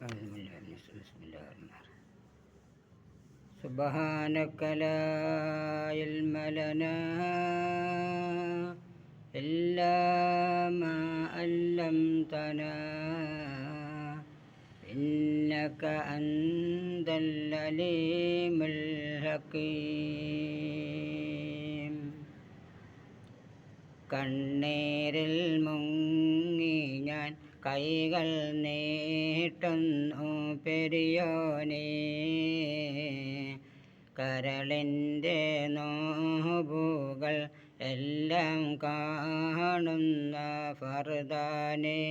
بسم الله الرحمن الرحيم. سبحانك لا علم لنا إلا ما علمتنا إنك أنت العليم الحكيم. കണ്ണീരിൽ മുങ്ങി ഞാൻ കൈകൾ നീട്ടുന്നു പെരിയോനേ, കരളിൻ്റെ നോവുകൾ എല്ലാം കാണുന്ന ഫർദാനേ,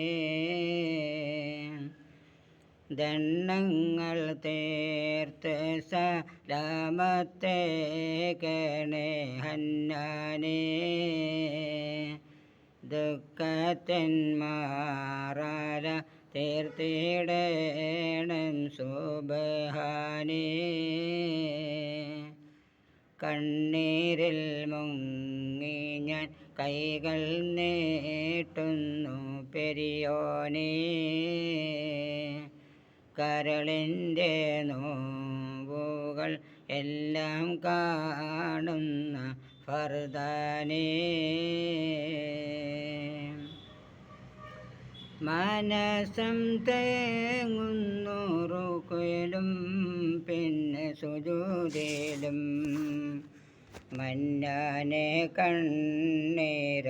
ദണ്ണങ്ങൾ തീർത്ത് സലാമത്തേക്കണേ ഹന്നാനേ, ദുഃഖത്തിൻ മാറാല തീർത്തിടേണം സുബ്ഹാനേ. കണ്ണീരിൽ മുങ്ങി ഞാൻ കൈകൾ നീട്ടുന്നു പെരിയോനേ, കരളിൻ്റെ നോവുകൾ എല്ലാം കാണുന്ന ഫർദാനേ, മനസ്സം തേങ്ങുന്നു റുക്ഇലും പിന്നെ സുജൂദിലും, മന്നാനെ കണ്ണീര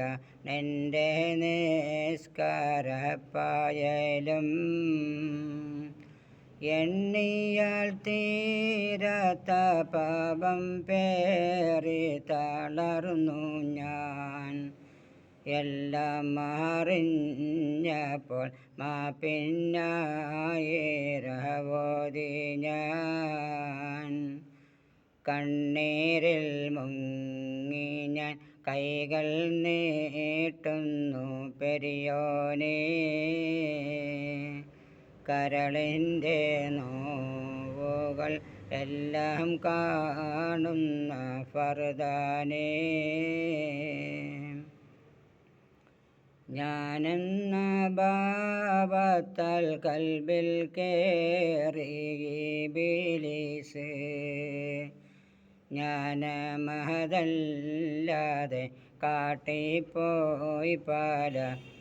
എൻ്റെ നിസ്കാരപ്പായലും, എണ്ണിയാൽ തീരാത്ത പാപം പേറി തളർന്നു ഞാൻ, എല്ലാം അറിഞ്ഞപ്പോൾ മാപ്പിന്നായിരവോതി ഞാൻ, കണ്ണീരിൽ മുങ്ങി ഞാൻ കൈകൾ നീട്ടുന്നു പെരിയോനേ, കരളിൻ്റെ നോവുകൾ എല്ലാം കാണുന്ന ഫർദാനേ. ഞാനെന്ന ഭാവത്താൽ കൽബിൽ കേറി ഇബ്ലീസ്, ജ്ഞാനമഹദല്ലാതെ കാട്ടിപ്പോയി പല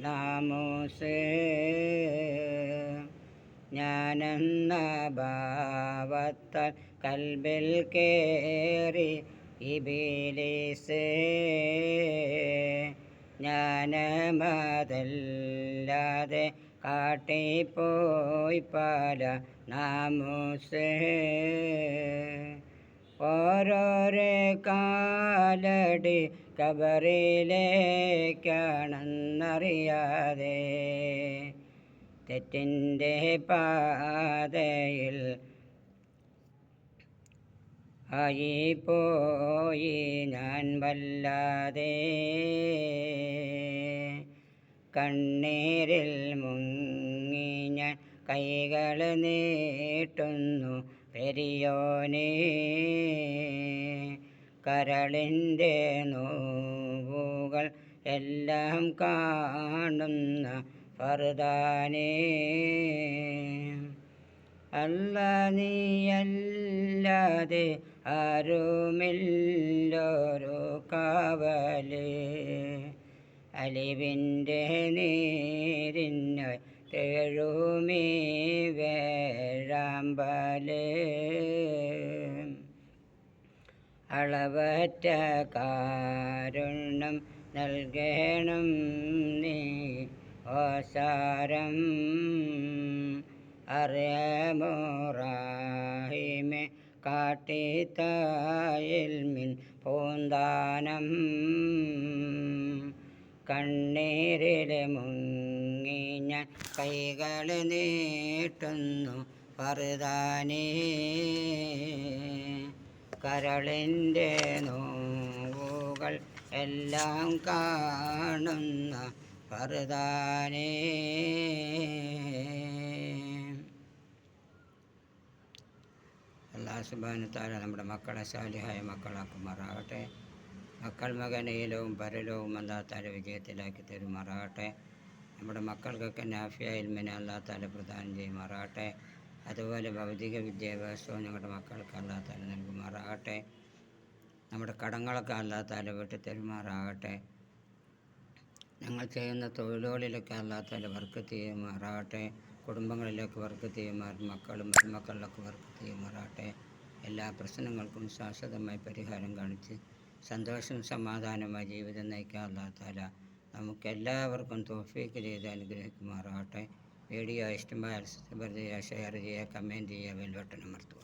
നാമൂസ്, ഞാനെന്ന ഭാവത്താൽ കൽബിൽ കേറി ഇബ്ലീസ്, ജ്ഞാനമതല്ലാതെ കാട്ടിപ്പോയി പല നാമൂസ്, ഓരോരോ കാലടി കബറിലേക്കാണെന്നറിയാതെ, തെറ്റിൻ്റെ പാതയിൽ ആയിപ്പോയി ഞാൻ വല്ലാതെ, കണ്ണീരിൽ മുങ്ങി ഞാൻ കൈകൾ നീട്ടുന്നു പെരിയോനേ, കരളിൻ്റെ നോവുകൾ എല്ലാം കാണുന്ന ഫർദാനേ. അല്ലാ നീയല്ലാതെ ആരുമില്ലൊരു കാവല്, അലിവിൻ്റെ നീരിനായി തേഴുമീ വേഴാമ്പല്, അളവറ്റ കാരുണ്യം നൽകണം നീ ഓസാരം, അർഹമുറാഹിമേ കാട്ടിത്തായിൽമിൻ പൂന്താനം, കണ്ണീരിൽ മുങ്ങി ഞാൻ കൈകൾ നീട്ടുന്നു ഫർദാനേ, കരളിൻ്റെ നോവുകൾ എല്ലാം കാണുന്ന ഫർദാനേ. അല്ലാഹു സുബ്ഹാനഹു വ തആല നമ്മുടെ മക്കളെ സാലിഹായ മക്കളാക്കുമാറാകട്ടെ. മക്കൾ മകനയിലവും പരലവും അല്ലാഹു തആല വിജയത്തിലാക്കി തരുമാറാകട്ടെ. നമ്മുടെ നമ്മുടെ മക്കൾക്കൊക്കെ നാഫിയ ഇൽമിനെ അല്ലാഹു തആല പ്രദാനം ചെയ്യുമാറാകട്ടെ. അതുപോലെ ഭൗതിക വിദ്യാഭ്യാസവും ഞങ്ങളുടെ മക്കൾക്ക് അല്ലാഹു തആല നൽകുമാറാകട്ടെ. നമ്മുടെ കടങ്ങളൊക്കെ അല്ലാഹു തആല വീട്ടി തരുമാറാകട്ടെ. ഞങ്ങൾ ചെയ്യുന്ന തൊഴിലുകളിലൊക്കെ അല്ലാഹു തആല ബർക്കത്ത് ചെയ്യുമാറാകട്ടെ. കുടുംബങ്ങളിലേക്ക് ബർക്കത്ത് ചെയ്യുമാറാകട്ടെ. മക്കളും മരുമക്കളിലൊക്കെ ബർക്കത്ത് ചെയ്യുമാറാകട്ടെ. എല്ലാ പ്രശ്നങ്ങൾക്കും ശാശ്വതമായി പരിഹാരം കാണിച്ച് സന്തോഷവും സമാധാനമായ ജീവിതം നയിക്കാൻ അല്ലാഹു തആല നമുക്കെല്ലാവർക്കും തൗഫീഖ് ചെയ്ത് അനുഗ്രഹിക്കുമാറാകട്ടെ. വീഡിയോ ഇഷ്ടമായ ഷെയർ ചെയ്യുക, കമൻറ്റ് ചെയ്യുക, ബെൽ ബട്ടൺ അമർത്തുക.